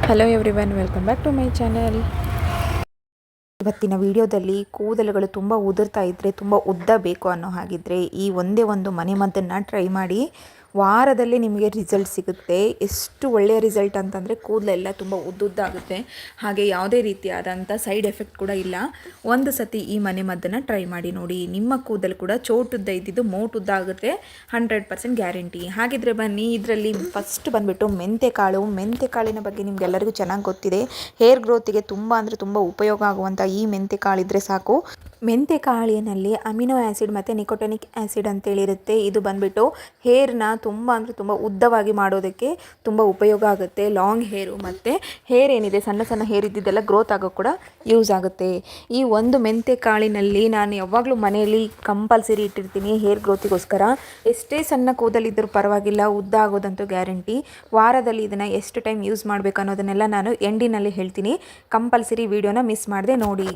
Hello everyone, welcome back to my channel. ಇವತ್ತಿನ ವಿಡಿಯೋದಲ್ಲಿ ಕೂದಲುಗಳು ತುಂಬ ಉದುರ್ತಾ ಇದ್ದರೆ, ತುಂಬ ಉದ್ದ ಬೇಕು ಅನ್ನೋ ಹಾಗಿದ್ದರೆ ಈ ಒಂದೇ ಒಂದು ಮನೆಮದ್ದನ್ನು ಟ್ರೈ ಮಾಡಿ. ವಾರದಲ್ಲೇ ನಿಮಗೆ ರಿಸಲ್ಟ್ ಸಿಗುತ್ತೆ. ಎಷ್ಟು ಒಳ್ಳೆಯ ರಿಸಲ್ಟ್ ಅಂತಂದರೆ ಕೂದಲೆಲ್ಲ ತುಂಬ ಉದ್ದುದ್ದಾಗುತ್ತೆ, ಹಾಗೆ ಯಾವುದೇ ರೀತಿಯಾದಂಥ ಸೈಡ್ ಎಫೆಕ್ಟ್ ಕೂಡ ಇಲ್ಲ. ಒಂದು ಸತಿ ಈ ಮನೆಮದ್ದನ್ನು ಟ್ರೈ ಮಾಡಿ ನೋಡಿ. ನಿಮ್ಮ ಕೂದಲು ಕೂಡ ಚೋಟುದ್ದ ಇದ್ದಿದ್ದು ಮೋಟುದ್ದ ಆಗುತ್ತೆ, 100% ಗ್ಯಾರಂಟಿ. ಹಾಗಿದ್ರೆ ಬನ್ನಿ, ಇದರಲ್ಲಿ ಫಸ್ಟ್ ಬಂದುಬಿಟ್ಟು ಮೆಂತೆಕಾಳಿನ ಬಗ್ಗೆ ನಿಮಗೆಲ್ಲರಿಗೂ ಚೆನ್ನಾಗಿ ಗೊತ್ತಿದೆ. ಹೇರ್ ಗ್ರೋತಿಗೆ ತುಂಬ ಅಂದರೆ ತುಂಬ ಉಪಯೋಗ ಆಗುವಂಥ ಈ ಮೆಂತೆಕಾಳಿದ್ರೆ ಸಾಕು. ಮೆಂತೆಕಾಳಿನಲ್ಲಿ ಅಮಿನೋ ಆ್ಯಸಿಡ್ ಮತ್ತು ನಿಕೋಟನಿಕ್ ಆ್ಯಸಿಡ್ ಅಂತೇಳಿರುತ್ತೆ. ಇದು ಬಂದುಬಿಟ್ಟು ಹೇರ್ನ ತುಂಬ ಅಂದರೆ ತುಂಬ ಉದ್ದವಾಗಿ ಮಾಡೋದಕ್ಕೆ ತುಂಬ ಉಪಯೋಗ ಆಗುತ್ತೆ. ಲಾಂಗ್ ಹೇರು ಮತ್ತು ಹೇರ್ ಏನಿದೆ, ಸಣ್ಣ ಸಣ್ಣ ಹೇರ್ ಇದ್ದಿದ್ದೆಲ್ಲ ಗ್ರೋತ್ ಆಗೋ ಕೂಡ ಯೂಸ್ ಆಗುತ್ತೆ. ಈ ಒಂದು ಮೆಂತೆಕಾಳಿನಲ್ಲಿ ನಾನು ಯಾವಾಗಲೂ ಮನೆಯಲ್ಲಿ ಕಂಪಲ್ಸರಿ ಇಟ್ಟಿರ್ತೀನಿ ಹೇರ್ ಗ್ರೋತಿಗೋಸ್ಕರ. ಎಷ್ಟೇ ಸಣ್ಣ ಕೂದಲಿದ್ದರೂ ಪರವಾಗಿಲ್ಲ, ಉದ್ದ ಆಗೋದಂತೂ ಗ್ಯಾರಂಟಿ. ವಾರದಲ್ಲಿ ಇದನ್ನು ಎಷ್ಟು ಟೈಮ್ ಯೂಸ್ ಮಾಡಬೇಕು ಅನ್ನೋದನ್ನೆಲ್ಲ ನಾನು ಎಂಡಿನಲ್ಲಿ ಹೇಳ್ತೀನಿ. ಕಂಪಲ್ಸರಿ ವಿಡಿಯೋನ ಮಿಸ್ ಮಾಡದೆ ನೋಡಿ.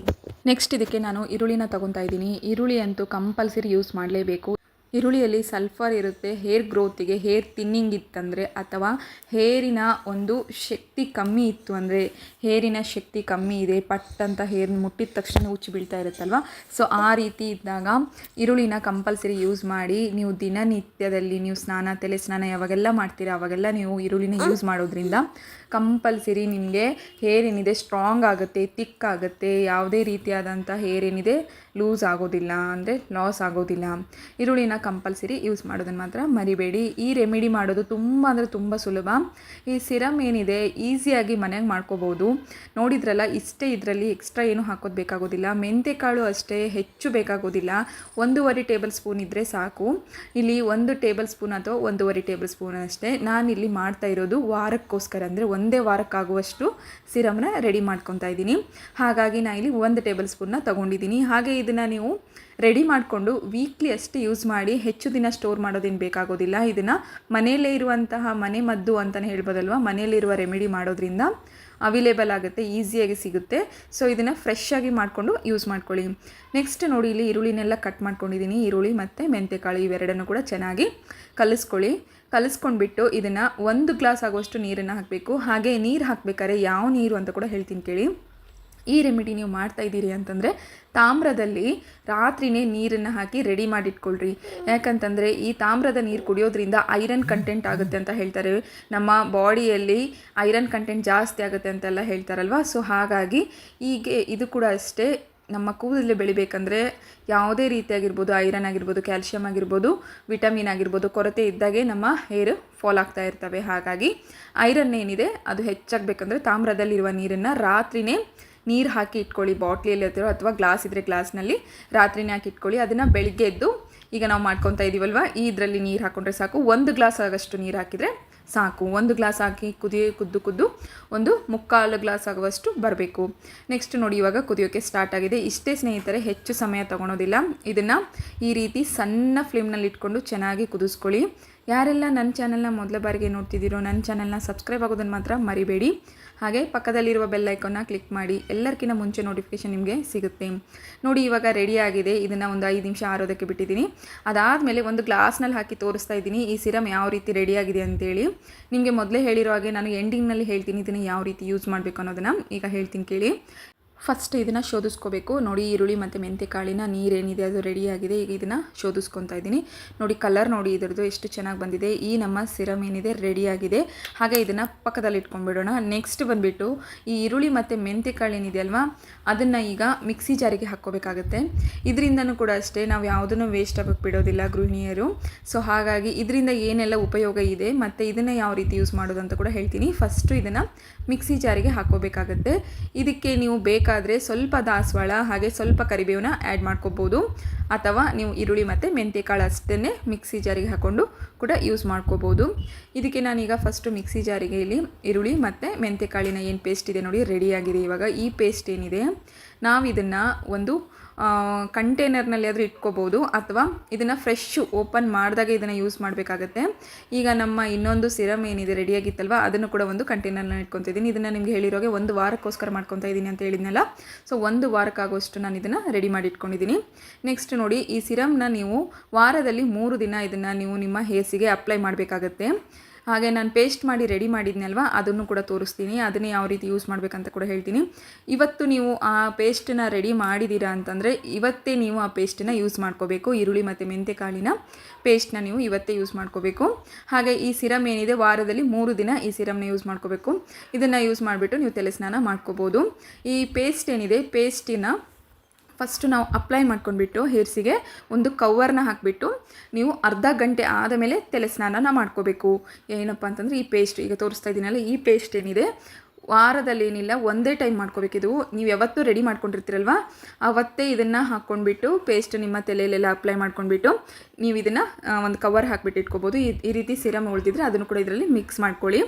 ನೆಕ್ಸ್ಟ್ ಇದಕ್ಕೆ ನಾನು ಈರುಳ್ಳಿನ ತಗೊತಾ ಇದ್ದೀನಿ. ಈರುಳ್ಳಿ ಅಂತೂ ಕಂಪಲ್ಸರಿ ಯೂಸ್ ಮಾಡಲೇಬೇಕು. ಈರುಳ್ಳಿಯಲ್ಲಿ ಸಲ್ಫರ್ ಇರುತ್ತೆ. ಹೇರ್ ಗ್ರೋತಿಗೆ, ಹೇರ್ ಥಿನ್ನಿಂಗ್ ಇತ್ತಂದರೆ ಅಥವಾ ಹೇರಿನ ಒಂದು ಶಕ್ತಿ ಕಮ್ಮಿ ಇತ್ತು ಅಂದರೆ, ಹೇರಿನ ಶಕ್ತಿ ಕಮ್ಮಿ ಇದೆ, ಪಟ್ ಅಂತ ಹೇರ್ ಮುಟ್ಟಿದ ತಕ್ಷಣ ಉಚ್ಚಿ ಬೀಳ್ತಾ ಇರುತ್ತಲ್ವ, ಸೊ ಆ ರೀತಿ ಇದ್ದಾಗ ಈರುಳ್ಳಿನ ಕಂಪಲ್ಸರಿ ಯೂಸ್ ಮಾಡಿ. ನೀವು ದಿನನಿತ್ಯದಲ್ಲಿ ನೀವು ತಲೆ ಸ್ನಾನ ಯಾವಾಗೆಲ್ಲ ಮಾಡ್ತೀರಾ ಅವಾಗೆಲ್ಲ ನೀವು ಈರುಳ್ಳಿನ ಯೂಸ್ ಮಾಡೋದ್ರಿಂದ ಕಂಪಲ್ಸರಿ ನಿಮಗೆ ಹೇರ್ ಏನಿದೆ ಸ್ಟ್ರಾಂಗ್ ಆಗುತ್ತೆ, ತಿಕ್ ಆಗುತ್ತೆ. ಯಾವುದೇ ರೀತಿಯಾದಂಥ ಹೇರ್ ಏನಿದೆ ಲೂಸ್ ಆಗೋದಿಲ್ಲ, ಅಂದರೆ ಲಾಸ್ ಆಗೋದಿಲ್ಲ. ಈರುಳ್ಳಿನ ಕಂಪಲ್ಸರಿ ಯೂಸ್ ಮಾಡೋದನ್ನು ಮಾತ್ರ ಮರಿಬೇಡಿ. ಈ ರೆಮಿಡಿ ಮಾಡೋದು ತುಂಬ ಅಂದರೆ ತುಂಬ ಸುಲಭ. ಈ ಸಿರಮ್ ಏನಿದೆ ಈಸಿಯಾಗಿ ಮನೆಯಾಗ ಮಾಡ್ಕೋಬೋದು. ನೋಡಿದ್ರಲ್ಲ, ಇಷ್ಟೇ, ಇದರಲ್ಲಿ ಎಕ್ಸ್ಟ್ರಾ ಏನು ಹಾಕೋದು ಬೇಕಾಗೋದಿಲ್ಲ. ಮೆಂತೆಕಾಳು ಅಷ್ಟೇ ಹೆಚ್ಚು ಬೇಕಾಗೋದಿಲ್ಲ. 1.5 ಟೇಬಲ್ ಸ್ಪೂನ್ ಇದ್ದರೆ ಸಾಕು. ಇಲ್ಲಿ 1 ಟೇಬಲ್ ಸ್ಪೂನ್ ಅಥವಾ 1.5 ಟೇಬಲ್ ಸ್ಪೂನ್ ಅಷ್ಟೇ. ನಾನಿಲ್ಲಿ ಮಾಡ್ತಾ ಇರೋದು ವಾರಕ್ಕೋಸ್ಕರ, ಅಂದರೆ ಒಂದೇ ವಾರಕ್ಕಾಗುವಷ್ಟು ಸಿರಮ್ನ ರೆಡಿ ಮಾಡ್ಕೊತಾ ಇದ್ದೀನಿ. ಹಾಗಾಗಿ ನಾನು ಇಲ್ಲಿ 1 ಟೇಬಲ್ ಸ್ಪೂನ್ನ ತೊಗೊಂಡಿದ್ದೀನಿ. ಹಾಗೆ ಇದನ್ನು ನೀವು ರೆಡಿ ಮಾಡಿಕೊಂಡು ವೀಕ್ಲಿ ಅಷ್ಟೇ ಯೂಸ್ ಮಾಡಿ. ಹೆಚ್ಚು ದಿನ ಸ್ಟೋರ್ ಮಾಡೋದೇನು ಬೇಕಾಗೋದಿಲ್ಲ. ಇದನ್ನು ಮನೆಯಲ್ಲೇ ಇರುವಂತಹ ಮನೆ ಮದ್ದು ಅಂತಲೇ ಹೇಳ್ಬೋದಲ್ವ, ಮನೆಯಲ್ಲಿರುವ ರೆಮಿಡಿ ಮಾಡೋದ್ರಿಂದ ಅವೈಲೇಬಲ್ ಆಗುತ್ತೆ, ಈಸಿಯಾಗಿ ಸಿಗುತ್ತೆ. ಸೊ ಇದನ್ನು ಫ್ರೆಶ್ ಆಗಿ ಮಾಡಿಕೊಂಡು ಯೂಸ್ ಮಾಡ್ಕೊಳ್ಳಿ. ನೆಕ್ಸ್ಟ್ ನೋಡಿ, ಇಲ್ಲಿ ಈರುಳ್ಳಿನೆಲ್ಲ ಕಟ್ ಮಾಡ್ಕೊಂಡಿದ್ದೀನಿ. ಈರುಳ್ಳಿ ಮತ್ತು ಮೆಂತೆಕಾಳು ಇವೆರಡನ್ನು ಕೂಡ ಚೆನ್ನಾಗಿ ಕಲಿಸ್ಕೊಳ್ಳಿ. ಕಲಿಸ್ಕೊಂಡ್ಬಿಟ್ಟು ಇದನ್ನು 1 ಗ್ಲಾಸ್ ಆಗುವಷ್ಟು ನೀರನ್ನು ಹಾಕಬೇಕು. ಹಾಗೆ ನೀರು ಹಾಕಬೇಕಾದ್ರೆ ಯಾವ ನೀರು ಅಂತ ಕೂಡ ಹೇಳ್ತೀನಿ ಕೇಳಿ. ಈ ರೆಮಿಡಿ ನೀವು ಮಾಡ್ತಾ ಇದ್ದೀರಿ ಅಂತಂದರೆ ತಾಮ್ರದಲ್ಲಿ ರಾತ್ರಿನೇ ನೀರನ್ನು ಹಾಕಿ ರೆಡಿ ಮಾಡಿಟ್ಕೊಳ್ರಿ. ಯಾಕಂತಂದರೆ ಈ ತಾಮ್ರದ ನೀರು ಕುಡಿಯೋದ್ರಿಂದ ಐರನ್ ಕಂಟೆಂಟ್ ಆಗುತ್ತೆ ಅಂತ ಹೇಳ್ತಾರೆ. ನಮ್ಮ ಬಾಡಿಯಲ್ಲಿ ಐರನ್ ಕಂಟೆಂಟ್ ಜಾಸ್ತಿ ಆಗುತ್ತೆ ಅಂತೆಲ್ಲ ಹೇಳ್ತಾರಲ್ವ. ಸೊ ಹಾಗಾಗಿ ಹೀಗೆ ಇದು ಕೂಡ ಅಷ್ಟೇ. ನಮ್ಮ ಕೂದಲು ಬೆಳಿಬೇಕಂದ್ರೆ ಯಾವುದೇ ರೀತಿಯಾಗಿರ್ಬೋದು, ಐರನ್ ಆಗಿರ್ಬೋದು, ಕ್ಯಾಲ್ಶಿಯಂ ಆಗಿರ್ಬೋದು, ವಿಟಮಿನ್ ಆಗಿರ್ಬೋದು, ಕೊರತೆ ಇದ್ದಾಗೆ ನಮ್ಮ ಹೇರ್ ಫಾಲ್ ಆಗ್ತಾ ಇರ್ತವೆ. ಹಾಗಾಗಿ ಐರನ್ ಏನಿದೆ ಅದು ಹೆಚ್ಚಾಗಬೇಕಂದ್ರೆ ತಾಮ್ರದಲ್ಲಿರುವ ನೀರನ್ನು ರಾತ್ರಿನೇ ನೀರು ಹಾಕಿ ಇಟ್ಕೊಳ್ಳಿ. ಬಾಟ್ಲಿಯಲ್ಲಿ ಅಥವಾ ಗ್ಲಾಸ್ ಇದ್ದರೆ ಗ್ಲಾಸ್ನಲ್ಲಿ ರಾತ್ರಿನೇ ಹಾಕಿ ಇಟ್ಕೊಳ್ಳಿ. ಅದನ್ನು ಬೆಳಿಗ್ಗೆ ಎದ್ದು ಈಗ ನಾವು ಮಾಡ್ಕೊತಾ ಇದ್ದೀವಲ್ವ, ಈ ಇದರಲ್ಲಿ ನೀರು ಹಾಕ್ಕೊಂಡ್ರೆ ಸಾಕು. 1 ಗ್ಲಾಸ್ ಆಗಷ್ಟು ನೀರು ಹಾಕಿದರೆ ಸಾಕು. 1 ಗ್ಲಾಸ್ ಹಾಕಿ ಕುದ್ದು ಒಂದು 3/4 ಗ್ಲಾಸ್ ಆಗುವಷ್ಟು ಬರಬೇಕು. ನೆಕ್ಸ್ಟ್ ನೋಡಿ, ಇವಾಗ ಕುದಿಯೋಕ್ಕೆ ಸ್ಟಾರ್ಟ್ ಆಗಿದೆ. ಇಷ್ಟೇ ಸ್ನೇಹಿತರೆ, ಹೆಚ್ಚು ಸಮಯ ತೊಗೊಳೋದಿಲ್ಲ. ಇದನ್ನು ಈ ರೀತಿ ಸಣ್ಣ ಫ್ಲೇಮ್ನಲ್ಲಿ ಇಟ್ಕೊಂಡು ಚೆನ್ನಾಗಿ ಕುದಿಸ್ಕೊಳ್ಳಿ. ಯಾರೆಲ್ಲ ನನ್ನ ಚಾನಲ್ನ ಮೊದಲ ಬಾರಿಗೆ ನೋಡ್ತಿದ್ದೀರೋ ನನ್ನ ಚಾನಲ್ನ ಸಬ್ಸ್ಕ್ರೈಬ್ ಆಗೋದನ್ನು ಮಾತ್ರ ಮರಿಬೇಡಿ. ಹಾಗೆ ಪಕ್ಕದಲ್ಲಿರುವ ಬೆಲ್ ಐಕಾನ್ನ ಕ್ಲಿಕ್ ಮಾಡಿ, ಎಲ್ಲರಿಗಿಂತ ಮುಂಚೆ ನೋಟಿಫಿಕೇಷನ್ ನಿಮಗೆ ಸಿಗುತ್ತೆ. ನೋಡಿ, ಇವಾಗ ರೆಡಿ ಆಗಿದೆ. ಇದನ್ನು ಒಂದು 5 ನಿಮಿಷ ಆರೋದಕ್ಕೆ ಬಿಟ್ಟಿದ್ದೀನಿ. ಅದಾದಮೇಲೆ ಒಂದು ಗ್ಲಾಸ್ನಲ್ಲಿ ಹಾಕಿ ತೋರಿಸ್ತಾ ಇದ್ದೀನಿ ಈ ಸಿರಮ್ ಯಾವ ರೀತಿ ರೆಡಿಯಾಗಿದೆ ಅಂತೇಳಿ. ನಿಮಗೆ ಮೊದಲೇ ಹೇಳಿರೋ ಹಾಗೆ ನಾನು ಎಂಡಿಂಗ್ನಲ್ಲಿ ಹೇಳ್ತೀನಿ ಇದನ್ನು ಯಾವ ರೀತಿ ಯೂಸ್ ಮಾಡಬೇಕು ಅನ್ನೋದನ್ನು. ಈಗ ಹೇಳ್ತೀನಿ ಕೇಳಿ. ಫಸ್ಟ್ ಇದನ್ನು ಶೋಧಿಸ್ಕೋಬೇಕು. ನೋಡಿ, ಈರುಳ್ಳಿ ಮತ್ತು ಮೆಂತೆಕಾಳಿನ ನೀರೇನಿದೆ ಅದು ರೆಡಿಯಾಗಿದೆ. ಈಗ ಇದನ್ನು ಶೋಧಿಸ್ಕೊತಾ ಇದ್ದೀನಿ. ನೋಡಿ, ಕಲರ್ ನೋಡಿ ಇದರದ್ದು ಎಷ್ಟು ಚೆನ್ನಾಗಿ ಬಂದಿದೆ. ಈ ನಮ್ಮ ಸಿರಮ್ ಏನಿದೆ ರೆಡಿಯಾಗಿದೆ. ಹಾಗೆ ಇದನ್ನು ಪಕ್ಕದಲ್ಲಿ ಇಟ್ಕೊಂಡ್ಬಿಡೋಣ. ನೆಕ್ಸ್ಟ್ ಬಂದುಬಿಟ್ಟು ಈ ಈರುಳ್ಳಿ ಮತ್ತು ಮೆಂತೆಕಾಳು ಏನಿದೆ ಅಲ್ವಾ, ಅದನ್ನು ಈಗ ಮಿಕ್ಸಿ ಜಾರಿಗೆ ಹಾಕ್ಕೋಬೇಕಾಗತ್ತೆ. ಇದರಿಂದನೂ ಕೂಡ ಅಷ್ಟೇ, ನಾವು ಯಾವುದನ್ನು ವೇಸ್ಟ್ ಆಗೋಕ್ಕೆ ಬಿಡೋದಿಲ್ಲ ಗೃಹಿಣಿಯರು. ಸೊ ಹಾಗಾಗಿ ಇದರಿಂದ ಏನೆಲ್ಲ ಉಪಯೋಗ ಇದೆ ಮತ್ತು ಇದನ್ನು ಯಾವ ರೀತಿ ಯೂಸ್ ಮಾಡೋದು ಅಂತ ಕೂಡ ಹೇಳ್ತೀನಿ. ಫಸ್ಟು ಇದನ್ನು ಮಿಕ್ಸಿ ಜಾರಿಗೆ ಹಾಕ್ಕೋಬೇಕಾಗತ್ತೆ. ಇದಕ್ಕೆ ನೀವು ಬೇಕಾದರೆ ಸ್ವಲ್ಪ ದಾಸವಾಳ ಹಾಗೆ ಸ್ವಲ್ಪ ಕರಿಬೇವನ್ನ ಆ್ಯಡ್ ಮಾಡ್ಕೋಬೋದು, ಅಥವಾ ನೀವು ಈರುಳ್ಳಿ ಮತ್ತು ಮೆಂತೆಕಾಳು ಅಷ್ಟೇ ಮಿಕ್ಸಿ ಜಾರಿಗೆ ಹಾಕ್ಕೊಂಡು ಕೂಡ ಯೂಸ್ ಮಾಡ್ಕೋಬೋದು. ಇದಕ್ಕೆ ನಾನೀಗ ಫಸ್ಟು ಮಿಕ್ಸಿ ಜಾರಿಗೆ ಇಲ್ಲಿ ಈರುಳ್ಳಿ ಮತ್ತು ಮೆಂತೆಕಾಳಿನ ಏನು ಪೇಸ್ಟ್ ಇದೆ ನೋಡಿ ರೆಡಿಯಾಗಿದೆ. ಇವಾಗ ಈ ಪೇಸ್ಟ್ ಏನಿದೆ ನಾವು ಇದನ್ನು ಒಂದು ಕಂಟೈನರ್ನಲ್ಲಿ ಆದರೂ ಇಟ್ಕೋಬೋದು, ಅಥವಾ ಇದನ್ನು ಫ್ರೆಶ್ಶು ಓಪನ್ ಮಾಡಿದಾಗ ಇದನ್ನು ಯೂಸ್ ಮಾಡಬೇಕಾಗತ್ತೆ. ಈಗ ನಮ್ಮ ಇನ್ನೊಂದು ಸಿರಮ್ ಏನಿದೆ ರೆಡಿಯಾಗಿತ್ತಲ್ವ, ಅದನ್ನು ಕೂಡ ಒಂದು ಕಂಟೈನರ್ನ ಇಟ್ಕೊತಿದ್ದೀನಿ. ಇದನ್ನು ನಿಮಗೆ ಹೇಳಿರೋಗೆ 1 ವಾರಕ್ಕೋಸ್ಕರ ಮಾಡ್ಕೊತಾ ಇದ್ದೀನಿ ಅಂತ ಹೇಳಿದ್ನಲ್ಲ. ಸೊ 1 ವಾರಕ್ಕಾಗುವಷ್ಟು ನಾನು ಇದನ್ನು ರೆಡಿ ಮಾಡಿ ಇಟ್ಕೊಂಡಿದ್ದೀನಿ. ನೆಕ್ಸ್ಟ್ ನೋಡಿ, ಈ ಸಿರಮ್ನ ನೀವು ವಾರದಲ್ಲಿ 3 ದಿನ ಇದನ್ನು ನೀವು ನಿಮ್ಮ ಹೇರ್ಸಿಗೆ ಅಪ್ಲೈ ಮಾಡಬೇಕಾಗತ್ತೆ. ಹಾಗೆ ನಾನು ಪೇಸ್ಟ್ ಮಾಡಿ ರೆಡಿ ಮಾಡಿದ್ನಲ್ವ ಅದನ್ನು ಕೂಡ ತೋರಿಸ್ತೀನಿ, ಅದನ್ನೇ ಯಾವ ರೀತಿ ಯೂಸ್ ಮಾಡಬೇಕಂತ ಕೂಡ ಹೇಳ್ತೀನಿ. ಇವತ್ತು ನೀವು ಆ ಪೇಸ್ಟನ್ನ ರೆಡಿ ಮಾಡಿದ್ದೀರಾ ಅಂತಂದರೆ ಇವತ್ತೇ ನೀವು ಆ ಪೇಸ್ಟನ್ನ ಯೂಸ್ ಮಾಡ್ಕೋಬೇಕು. ಈರುಳ್ಳಿ ಮತ್ತು ಮೆಂತೆಕಾಳಿನ ಪೇಸ್ಟ್ನ ನೀವು ಇವತ್ತೇ ಯೂಸ್ ಮಾಡ್ಕೋಬೇಕು. ಹಾಗೆ ಈ ಸಿರಮ್ ಏನಿದೆ ವಾರದಲ್ಲಿ 3 ದಿನ ಈ ಸಿರಮ್ನ ಯೂಸ್ ಮಾಡ್ಕೋಬೇಕು. ಇದನ್ನು ಯೂಸ್ ಮಾಡಿಬಿಟ್ಟು ನೀವು ತಲೆ ಸ್ನಾನ ಮಾಡ್ಕೋಬೋದು. ಈ ಪೇಸ್ಟ್ ಏನಿದೆ ಪೇಸ್ಟಿನ ಫಸ್ಟು ನಾವು ಅಪ್ಲೈ ಮಾಡ್ಕೊಂಡ್ಬಿಟ್ಟು ಹೇರ್ಸಿಗೆ ಒಂದು ಕವರ್ನ ಹಾಕಿಬಿಟ್ಟು ನೀವು ಅರ್ಧ ಗಂಟೆ ಆದ ಮೇಲೆ ತಲೆ ಸ್ನಾನನ ಮಾಡ್ಕೋಬೇಕು. ಏನಪ್ಪ ಅಂತಂದರೆ ಈ ಪೇಸ್ಟ್ ಈಗ ತೋರಿಸ್ತಾ ಇದ್ದೀನಲ್ಲ, ಈ ಪೇಸ್ಟ್ ಏನಿದೆ ವಾರದಲ್ಲಿ ಏನಿಲ್ಲ ಒಂದೇ ಟೈಮ್ ಮಾಡ್ಕೋಬೇಕಿದು. ನೀವು ಯಾವತ್ತೂ ರೆಡಿ ಮಾಡ್ಕೊಂಡಿರ್ತೀರಲ್ವ ಅವತ್ತೇ ಇದನ್ನು ಹಾಕ್ಕೊಂಡ್ಬಿಟ್ಟು ಪೇಸ್ಟ್ ನಿಮ್ಮ ತಲೆಯಲ್ಲೆಲ್ಲ ಅಪ್ಲೈ ಮಾಡ್ಕೊಂಡ್ಬಿಟ್ಟು ನೀವು ಇದನ್ನು ಒಂದು ಕವರ್ ಹಾಕಿಬಿಟ್ಟು ಇಟ್ಕೋಬೋದು. ಈ ರೀತಿ ಸಿರಮ್ ಉಳಿದಿದ್ರೆ ಅದನ್ನು ಕೂಡ ಇದರಲ್ಲಿ ಮಿಕ್ಸ್ ಮಾಡ್ಕೊಳ್ಳಿ.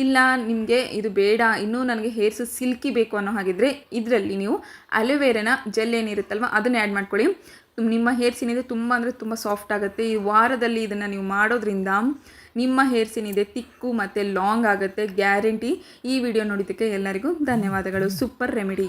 ಇಲ್ಲ ನಿಮಗೆ ಇದು ಬೇಡ, ಇನ್ನೂ ನನಗೆ ಹೇರ್ಸು ಸಿಲ್ಕಿ ಬೇಕು ಅನ್ನೋ ಹಾಗಿದ್ರೆ ಇದರಲ್ಲಿ ನೀವು ಅಲೋವೆರಾನ ಜೆಲ್ ಏನಿರುತ್ತಲ್ವ ಅದನ್ನು ಆ್ಯಡ್ ಮಾಡ್ಕೊಳ್ಳಿ. ನಿಮ್ಮ ಹೇರ್ಸ್ ಏನಿದೆ ತುಂಬ ಅಂದರೆ ತುಂಬ ಸಾಫ್ಟ್ ಆಗುತ್ತೆ. ಈ ವಾರದಲ್ಲಿ ಇದನ್ನು ನೀವು ಮಾಡೋದ್ರಿಂದ ನಿಮ್ಮ ಹೇರ್ಸ್ ಏನಿದೆ ತಿಕ್ಕು ಮತ್ತು ಲಾಂಗ್ ಆಗುತ್ತೆ, ಗ್ಯಾರಂಟಿ. ಈ ವಿಡಿಯೋ ನೋಡಿದ್ದಕ್ಕೆ ಎಲ್ಲರಿಗೂ ಧನ್ಯವಾದಗಳು. Super remedy.